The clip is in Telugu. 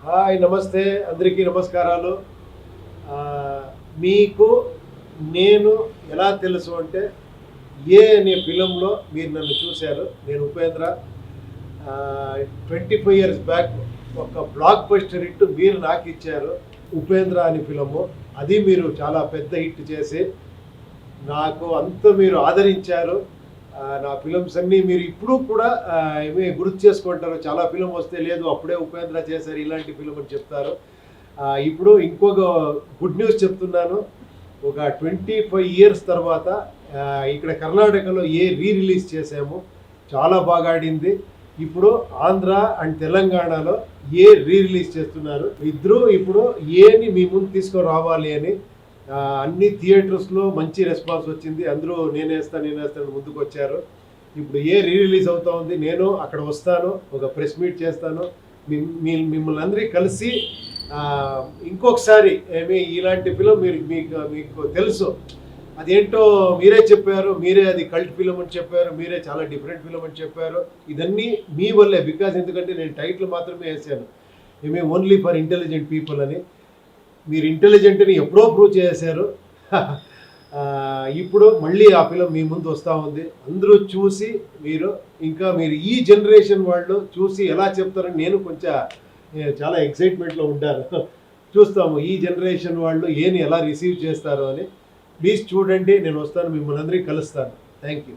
హాయ్ నమస్తే అందరికీ నమస్కారాలు. మీకు నేను ఎలా తెలుసు అంటే అనే ఫిలింలో మీరు నన్ను చూశారు. నేను ఉపేంద్ర. 25 ఇయర్స్ బ్యాక్ ఒక బ్లాక్ బస్టర్ హిట్ మీరు నాకు ఇచ్చారు. ఉపేంద్ర అని ఫిలము. అది మీరు చాలా పెద్ద హిట్ చేసి నాకు అంత మీరు ఆదరించారు. నా ఫిలిమ్స్ అన్నీ మీరు ఇప్పుడు కూడా ఏమి గుర్తు చేసుకుంటారు. చాలా ఫిలిం వస్తే లేదు అప్పుడే ఉపేంద్ర చేశారు ఇలాంటి ఫిలిం అని చెప్తారు. ఇప్పుడు ఇంకొక గుడ్ న్యూస్ చెప్తున్నాను. ఒక 25 ఇయర్స్ తర్వాత ఇక్కడ కర్ణాటకలో రిలీజ్ చేసాము. చాలా బాగా ఆడింది. ఇప్పుడు ఆంధ్ర అండ్ తెలంగాణలో రిలీజ్ చేస్తున్నారు. ఇద్దరు ఇప్పుడు ఏని మీ ముందు తీసుకొని రావాలి అని అన్ని థియేటర్స్లో మంచి రెస్పాన్స్ వచ్చింది. అందరూ నేనేస్తాను ముందుకు వచ్చారు. ఇప్పుడు రిలీజ్ అవుతా ఉంది. నేను అక్కడ వస్తాను, ఒక ప్రెస్ మీట్ చేస్తాను. మిమ్మల్ని అందరికీ కలిసి ఇంకొకసారి ఇలాంటి ఫిలిం మీకు తెలుసు అదేంటో మీరే చెప్పారు. మీరే అది కల్ట్ ఫిలిం అని చెప్పారు. మీరే చాలా డిఫరెంట్ ఫిలిం అని చెప్పారు. ఇదన్నీ మీ వల్లే. బికాజ్ ఎందుకంటే నేను టైటిల్ మాత్రమే వేసాను, ఓన్లీ ఫర్ ఇంటెలిజెంట్ పీపుల్ అని. మీరు ఇంటెలిజెంట్ని ఎప్పుడో ప్రూవ్ చేశారు. ఇప్పుడు మళ్ళీ ఆ ఫిలిం మీ ముందు వస్తూ ఉంది. అందరూ చూసి మీరు ఈ జనరేషన్ వాళ్ళు చూసి ఎలా చెప్తారని నేను చాలా ఎక్సైట్మెంట్లో ఉంటాను. చూస్తాము ఈ జనరేషన్ వాళ్ళు ఎలా రిసీవ్ చేస్తారు అని. ప్లీజ్ చూడండి. నేను వస్తాను, మిమ్మల్ని అందరికీ కలుస్తాను. Thank you.